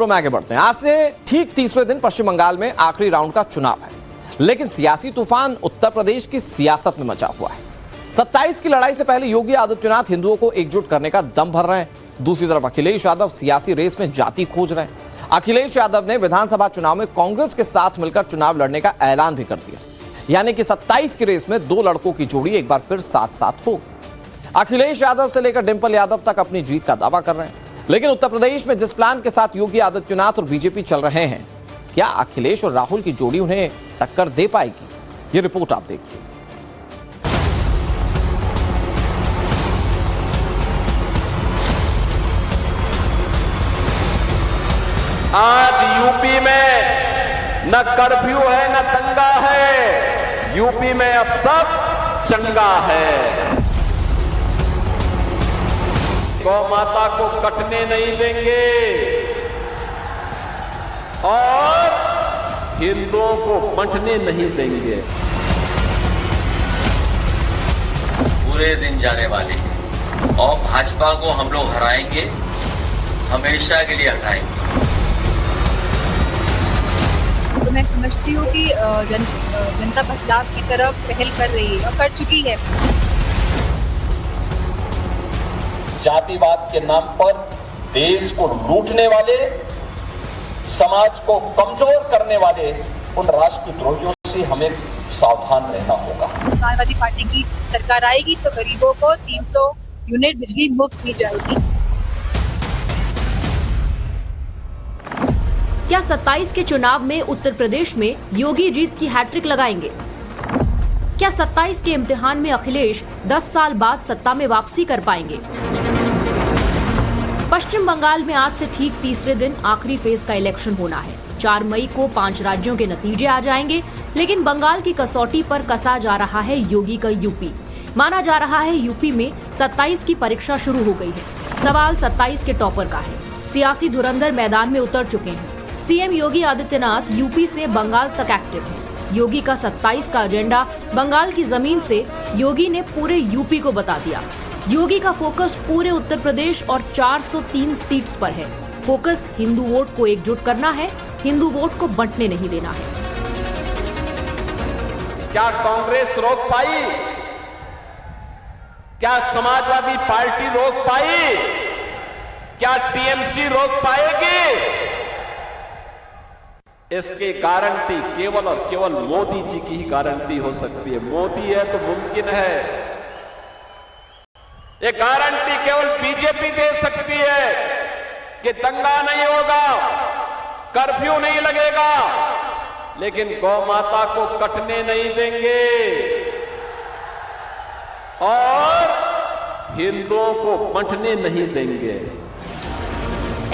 में आगे बढ़ते हैं। आज से ठीक तीसरे दिन पश्चिम बंगाल में आखिरी राउंड का चुनाव है, लेकिन सियासी तूफान उत्तर प्रदेश की सियासत में मचा हुआ है। 27 की लड़ाई से पहले योगी आदित्यनाथ हिंदुओं को एकजुट करने का दम भर रहे हैं। दूसरी तरफ अखिलेश यादव सियासी रेस में जाति खोज रहे हैं। अखिलेश यादव ने विधानसभा चुनाव में कांग्रेस के साथ मिलकर चुनाव लड़ने का ऐलान भी कर दिया, यानी कि 27 की रेस में दो लड़कों की जोड़ी एक बार फिर साथ साथ होगी। अखिलेश यादव से लेकर डिंपल यादव तक अपनी जीत का दावा कर रहे हैं, लेकिन उत्तर प्रदेश में जिस प्लान के साथ योगी आदित्यनाथ और बीजेपी चल रहे हैं, क्या अखिलेश और राहुल की जोड़ी उन्हें टक्कर दे पाएगी? ये रिपोर्ट आप देखिए। आज यूपी में न कर्फ्यू है न दंगा है, यूपी में अब सब चंगा है। गौ माता को कटने नहीं देंगे और हिंदुओं को बंटने नहीं देंगे। पूरे दिन जाने वाले हैं और भाजपा को हम लोग हराएंगे, हमेशा के लिए हटाएंगे। तो मैं समझती हूँ कि जनता बदलाव की तरफ पहल कर रही है और कर चुकी है। जातिवाद के नाम पर देश को लूटने वाले, समाज को कमजोर करने वाले उन राष्ट्रद्रोहियों से हमें सावधान रहना होगा। समाजवादी पार्टी की सरकार आएगी तो गरीबों को 300 यूनिट बिजली मुफ्त दी जाएगी। क्या 27 के चुनाव में उत्तर प्रदेश में योगी जीत की हैट्रिक लगाएंगे? क्या 27 के इम्तिहान में अखिलेश 10 साल बाद सत्ता में वापसी कर पाएंगे? पश्चिम बंगाल में आज से ठीक तीसरे दिन आखिरी फेज का इलेक्शन होना है। 4 मई को 5 राज्यों के नतीजे आ जाएंगे, लेकिन बंगाल की कसौटी पर कसा जा रहा है योगी का यूपी। माना जा रहा है यूपी में 27 की परीक्षा शुरू हो गई है। सवाल 27 के टॉपर का है। सियासी धुरंधर मैदान में उतर चुके हैं। सीएम योगी आदित्यनाथ यूपी से बंगाल तक एक्टिव है। योगी का 27 का एजेंडा बंगाल की जमीन से योगी ने पूरे यूपी को बता दिया। योगी का फोकस पूरे उत्तर प्रदेश और 403 सीट्स पर है। फोकस हिंदू वोट को एकजुट करना है, हिंदू वोट को बंटने नहीं देना है। क्या कांग्रेस रोक पाई? क्या समाजवादी पार्टी रोक पाई? क्या टीएमसी रोक पाएगी? इसकी गारंटी केवल और केवल मोदी जी की ही गारंटी हो सकती है। मोदी है तो मुमकिन है। ये गारंटी केवल बीजेपी दे सकती है कि दंगा नहीं होगा, कर्फ्यू नहीं लगेगा, लेकिन गौ माता को कटने नहीं देंगे और हिंदुओं को बंटने नहीं देंगे।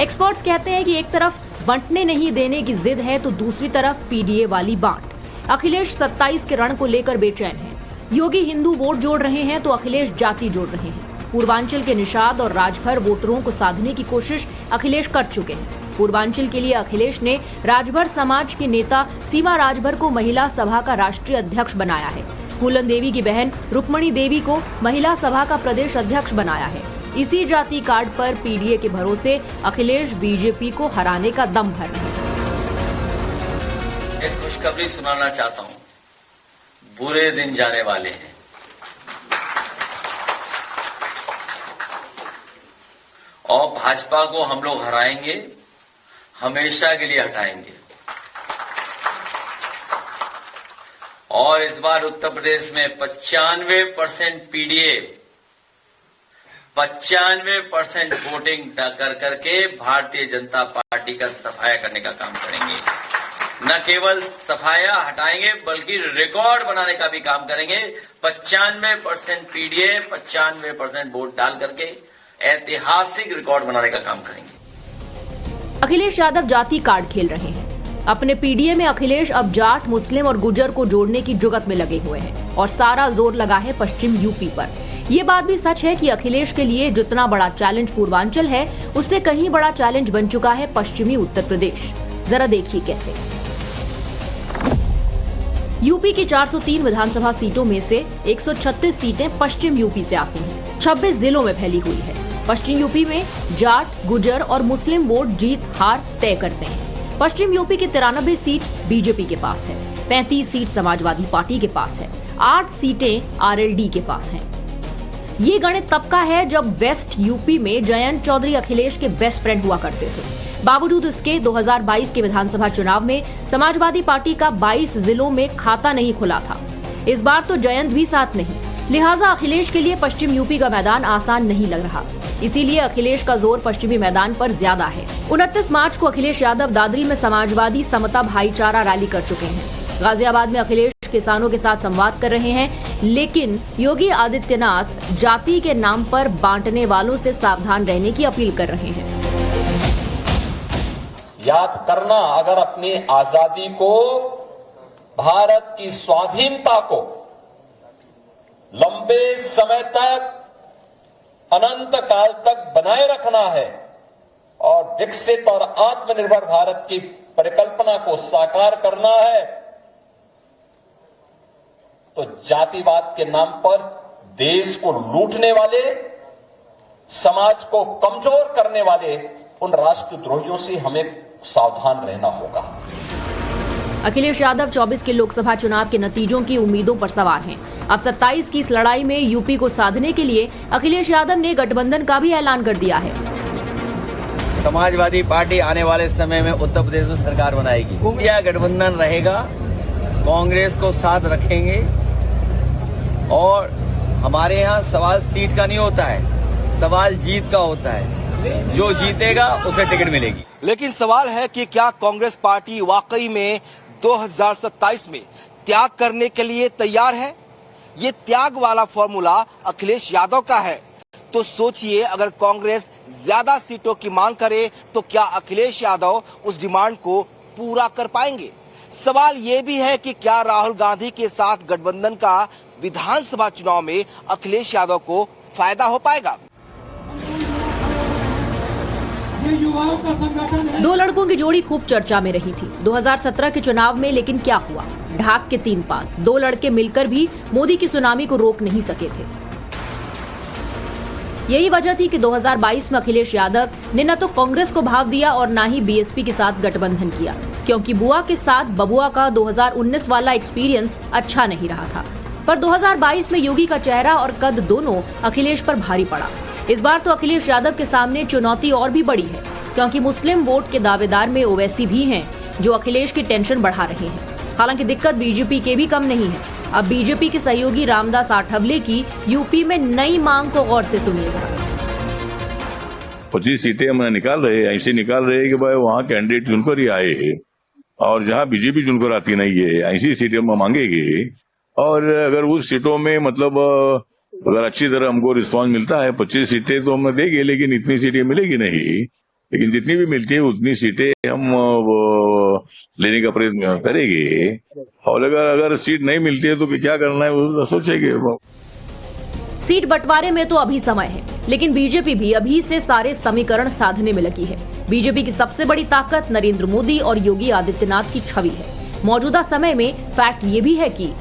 एक्सपर्ट्स कहते हैं कि एक तरफ बंटने नहीं देने की जिद है तो दूसरी तरफ पीडीए वाली बांट। अखिलेश 27 के रण को लेकर बेचैन है। योगी हिंदू वोट जोड़ रहे हैं तो अखिलेश जाति जोड़ रहे हैं। पूर्वांचल के निषाद और राजभर वोटरों को साधने की कोशिश अखिलेश कर चुके हैं। पूर्वांचल के लिए अखिलेश ने राजभर समाज के नेता सीमा राजभर को महिला सभा का राष्ट्रीय अध्यक्ष बनाया है। फूलन देवी की बहन रुक्मणी देवी को महिला सभा का प्रदेश अध्यक्ष बनाया है। इसी जाति कार्ड पर पीडीए के भरोसे अखिलेश बीजेपी को हराने का दम भर रहे हैं। एक खुशखबरी सुनाना चाहता हूं। बुरे दिन जाने वाले हैं और भाजपा को हम लोग हराएंगे, हमेशा के लिए हटाएंगे। और इस बार उत्तर प्रदेश में 95% पीडीए 95% वोटिंग कर करके भारतीय जनता पार्टी का सफाया करने का काम करेंगे। न केवल सफाया हटाएंगे बल्कि रिकॉर्ड बनाने का भी काम करेंगे। 95% पीडीए 95% वोट डाल करके ऐतिहासिक रिकॉर्ड बनाने का काम करेंगे। अखिलेश यादव जाति कार्ड खेल रहे हैं। अपने पीडीए में अखिलेश अब जाट, मुस्लिम और गुर्जर को जोड़ने की जुगत में लगे हुए हैं और सारा जोर लगा है पश्चिम यूपी पर। ये बात भी सच है कि अखिलेश के लिए जितना बड़ा चैलेंज पूर्वांचल है, उससे कहीं बड़ा चैलेंज बन चुका है पश्चिमी उत्तर प्रदेश। जरा देखिए कैसे। यूपी की 403 विधानसभा सीटों में से 136 सीटें पश्चिम यूपी से आती हैं। 26 जिलों में फैली हुई है। पश्चिम यूपी में जाट, गुजर और मुस्लिम वोट जीत हार तय करते हैं। पश्चिम यूपी की 93 सीट बीजेपी के पास है, 35 सीट समाजवादी पार्टी के पास है, 8 सीटें आरएलडी के पास हैं। ये गणित तब का है जब वेस्ट यूपी में जयंत चौधरी अखिलेश के बेस्ट फ्रेंड हुआ करते थे। बावजूद इसके 2022 के विधानसभा चुनाव में समाजवादी पार्टी का 22 जिलों में खाता नहीं खुला था। इस बार तो जयंत भी साथ नहीं, लिहाजा अखिलेश के लिए पश्चिम यूपी का मैदान आसान नहीं लग रहा। इसीलिए अखिलेश का जोर पश्चिमी मैदान पर ज्यादा है। 29 मार्च को अखिलेश यादव दादरी में समाजवादी समता भाईचारा रैली कर चुके हैं। गाजियाबाद में अखिलेश किसानों के साथ संवाद कर रहे हैं, लेकिन योगी आदित्यनाथ जाति के नाम पर बांटने वालों से सावधान रहने की अपील कर रहे हैं। याद करना, अगर अपनी आजादी को, भारत की स्वाधीनता को लंबे समय तक, अनंत काल तक बनाए रखना है और विकसित और आत्मनिर्भर भारत की परिकल्पना को साकार करना है, तो जातिवाद के नाम पर देश को लूटने वाले, समाज को कमजोर करने वाले उन राष्ट्रद्रोहियों से हमें सावधान रहना होगा। अखिलेश यादव 24 के लोकसभा चुनाव के नतीजों की उम्मीदों पर सवार हैं। अब 27 की इस लड़ाई में यूपी को साधने के लिए अखिलेश यादव ने गठबंधन का भी ऐलान कर दिया है। समाजवादी पार्टी आने वाले समय में उत्तर प्रदेश में सरकार बनाएगी। इंडिया गठबंधन रहेगा, कांग्रेस को साथ रखेंगे और हमारे यहाँ सवाल सीट का नहीं होता है, सवाल जीत का होता है। जो जीतेगा उसे टिकट मिलेगी। लेकिन सवाल है कि क्या कांग्रेस पार्टी वाकई में 2027 में त्याग करने के लिए तैयार है? ये त्याग वाला फॉर्मूला अखिलेश यादव का है। तो सोचिए, अगर कांग्रेस ज्यादा सीटों की मांग करे तो क्या अखिलेश यादव उस डिमांड को पूरा कर पाएंगे? सवाल ये भी है कि क्या राहुल गांधी के साथ गठबंधन का विधानसभा चुनाव में अखिलेश यादव को फायदा हो पाएगा? दो लड़कों की जोड़ी खूब चर्चा में रही थी 2017 के चुनाव में, लेकिन क्या हुआ? ढाक के 3 पात। दो लड़के मिलकर भी मोदी की सुनामी को रोक नहीं सके थे। यही वजह थी कि 2022 में अखिलेश यादव ने न तो कांग्रेस को भाव दिया और न ही बीएसपी के साथ गठबंधन किया, क्योंकि बुआ के साथ बबुआ का 2019 वाला एक्सपीरियंस अच्छा नहीं रहा था। पर 2022 में योगी का चेहरा और कद दोनों अखिलेश पर भारी पड़ा। इस बार तो अखिलेश यादव के सामने चुनौती और भी बड़ी है, क्योंकि मुस्लिम वोट के दावेदार में ओवैसी भी हैं, जो अखिलेश की टेंशन बढ़ा रहे हैं। हालांकि दिक्कत बीजेपी के भी कम नहीं है। अब बीजेपी के सहयोगी रामदास आठवले की यूपी में नई मांग को गौर से सुनिए जरा। 25 सीटें हम निकाल रहे हैं, ऐसे निकाल रहे हैं कि भाई वहाँ कैंडिडेट चुनकर ही आए हैं और जहाँ बीजेपी चुनकर आती नहीं है, ऐसी सीटें हम मांगेंगे। और अगर उस सीटों में मतलब अगर अच्छी तरह हमको रिस्पांस मिलता है, 25 सीटें तो हम देंगे, लेकिन इतनी सीटें मिलेगी नहीं। लेकिन जितनी भी मिलती है उतनी सीटें हम लेने का प्रयत्न करेंगे। और अगर सीट नहीं मिलती है तो क्या करना है वो सोचेंगे। सीट बंटवारे में तो अभी समय है, लेकिन बीजेपी भी अभी से सारे समीकरण साधने में लगी है। बीजेपी की सबसे बड़ी ताकत नरेंद्र मोदी और योगी आदित्यनाथ की छवि है। मौजूदा समय में फैक्ट ये भी है कि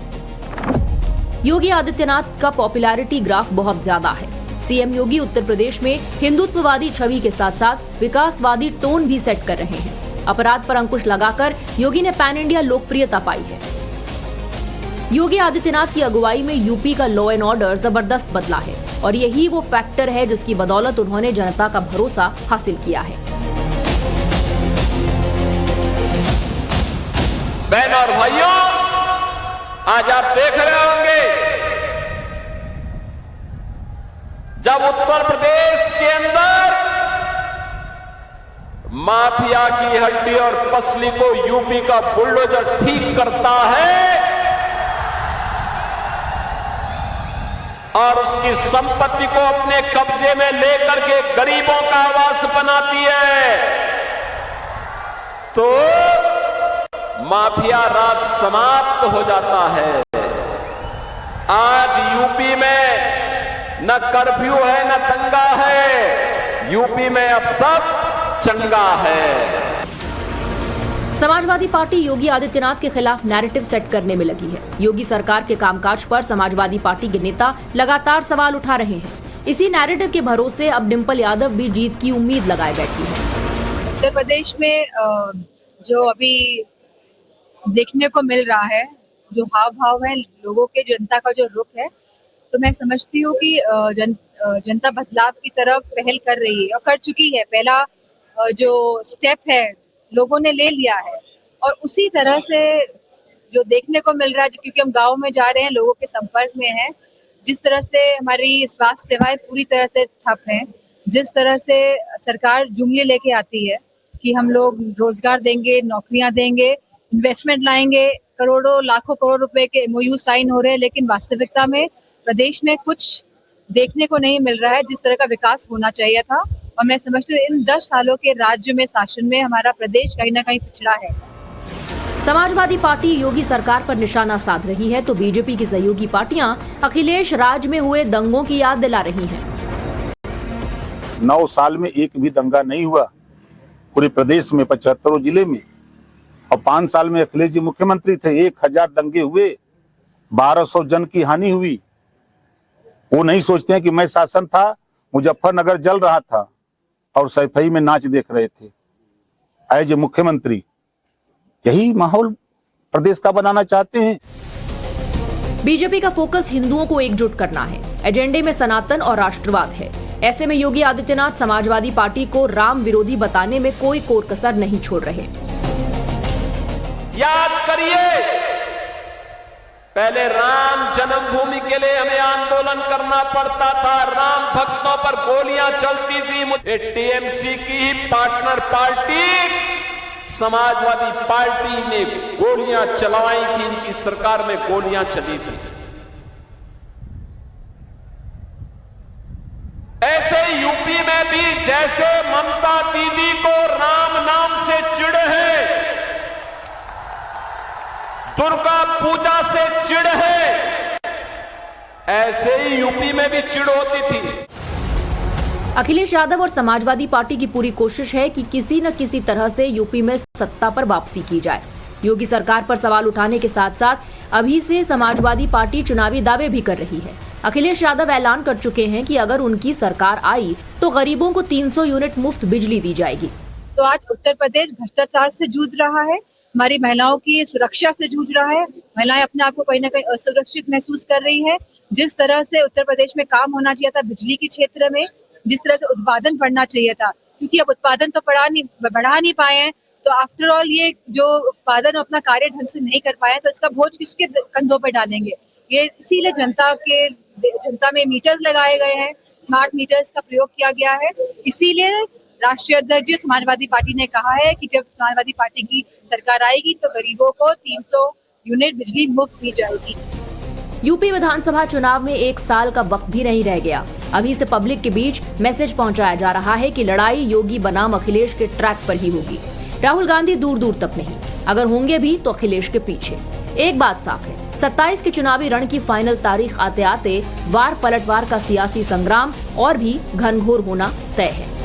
योगी आदित्यनाथ का पॉपुलैरिटी ग्राफ बहुत ज्यादा है। सीएम योगी उत्तर प्रदेश में हिंदुत्ववादी छवि के साथ साथ विकासवादी टोन भी सेट कर रहे हैं। अपराध पर अंकुश लगाकर योगी ने पैन इंडिया लोकप्रियता पाई है। योगी आदित्यनाथ की अगुवाई में यूपी का लॉ एंड ऑर्डर जबरदस्त बदला है और यही वो फैक्टर है जिसकी बदौलत उन्होंने जनता का भरोसा हासिल किया है। बहन और भाइयों, आज आप देख रहे होंगे जब उत्तर प्रदेश के अंदर माफिया की हड्डी और पसली को यूपी का बुलडोजर ठीक करता है और उसकी संपत्ति को अपने कब्जे में लेकर के गरीबों का आवास बनाती है, तो माफिया राज समाप्त हो जाता है। आज यूपी में न कर्फ्यू है न दंगा है, यूपी में अब सब चंगा है। समाजवादी पार्टी योगी आदित्यनाथ के खिलाफ नैरेटिव सेट करने में लगी है। योगी सरकार के कामकाज पर समाजवादी पार्टी के नेता लगातार सवाल उठा रहे हैं। इसी नैरेटिव के भरोसे अब डिंपल यादव भी जीत की उम्मीद लगाए बैठी है। उत्तर प्रदेश में जो अभी देखने को मिल रहा है, जो हाव भाव है लोगों के, जनता का जो रुख है, तो मैं समझती हूँ कि जनता बदलाव की तरफ पहल कर रही है और कर चुकी है। पहला जो स्टेप है लोगों ने ले लिया है और उसी तरह से जो देखने को मिल रहा है, क्योंकि हम गाँव में जा रहे हैं, लोगों के संपर्क में हैं, जिस तरह से हमारी स्वास्थ्य सेवाएं पूरी तरह से ठप हैं, जिस तरह से सरकार जुमले लेके आती है कि हम लोग रोजगार देंगे, नौकरियां देंगे, इन्वेस्टमेंट लाएंगे, करोड़ों लाखों करोड़ रुपए के MOU साइन हो रहे हैं, लेकिन वास्तविकता में प्रदेश में कुछ देखने को नहीं मिल रहा है जिस तरह का विकास होना चाहिए था। और मैं समझती हूँ इन 10 सालों के राज्य में, शासन में हमारा प्रदेश कहीं ना कहीं पिछड़ा है। समाजवादी पार्टी योगी सरकार पर निशाना साध रही है तो बीजेपी की सहयोगी पार्टियां अखिलेश राज में हुए दंगों की याद दिला रही हैं। 9 साल में एक भी दंगा नहीं हुआ पूरे प्रदेश में, 75 जिले में, और 5 साल में अखिलेश जी मुख्यमंत्री थे, 1000 दंगे हुए, 1200 जन की हानि हुई। वो नहीं सोचते हैं कि मैं शासन था, मुजफ्फरनगर जल रहा था और सैफई में नाच देख रहे थे एज ए मुख्यमंत्री। यही माहौल प्रदेश का बनाना चाहते हैं। बीजेपी का फोकस हिंदुओं को एकजुट करना है, एजेंडे में सनातन और राष्ट्रवाद है। ऐसे में योगी आदित्यनाथ समाजवादी पार्टी को राम विरोधी बताने में कोई कोर कसर नहीं छोड़ रहे। याद करिए, पहले राम जन्मभूमि के लिए हमें आंदोलन करना पड़ता था, राम भक्तों पर गोलियां चलती थी। TMC की ही पार्टनर पार्टी समाजवादी पार्टी ने गोलियां चलवाई थी, इनकी सरकार में गोलियां चली थी। ऐसे यूपी में भी जैसे ममता दीदी को राम नाम से चिढ़ है, दुर्गा पूजा से चिढ़ है, ऐसे ही यूपी में भी चिढ़ होती थी। अखिलेश यादव और समाजवादी पार्टी की पूरी कोशिश है कि किसी न किसी तरह से यूपी में सत्ता पर वापसी की जाए। योगी सरकार पर सवाल उठाने के साथ साथ अभी से समाजवादी पार्टी चुनावी दावे भी कर रही है। अखिलेश यादव ऐलान कर चुके हैं कि अगर उनकी सरकार आई तो गरीबों को 300 यूनिट मुफ्त बिजली दी जाएगी। तो आज उत्तर प्रदेश भ्रष्टाचार से जूझ रहा है, हमारी महिलाओं की सुरक्षा से जूझ रहा है। महिलाएं अपने आप को कहीं ना कहीं असुरक्षित महसूस कर रही हैं। जिस तरह से उत्तर प्रदेश में काम होना चाहिए था बिजली के क्षेत्र में, जिस तरह से उत्पादन बढ़ना चाहिए था, क्योंकि अब उत्पादन तो बढ़ा नहीं पाए हैं, तो आफ्टर ऑल ये जो उत्पादन अपना कार्य ढंग से नहीं कर पाए तो इसका बोझ किसके कंधों पर डालेंगे। ये इसीलिए जनता में मीटर्स लगाए गए हैं, स्मार्ट मीटर्स का प्रयोग किया गया है। इसीलिए राष्ट्रीय अध्यक्ष समाजवादी पार्टी ने कहा है कि जब समाजवादी पार्टी की सरकार आएगी तो गरीबों को 300 यूनिट बिजली मुफ्त दी जाएगी। यूपी विधानसभा चुनाव में 1 साल का वक्त भी नहीं रह गया। अभी से पब्लिक के बीच मैसेज पहुंचाया जा रहा है कि लड़ाई योगी बनाम अखिलेश के ट्रैक पर ही होगी। राहुल गांधी दूर दूर तक नहीं, अगर होंगे भी तो अखिलेश के पीछे। एक बात साफ है, 27 के चुनावी रण की फाइनल तारीख आते आते वार पलटवार का सियासी संग्राम और भी घनघोर होना तय है।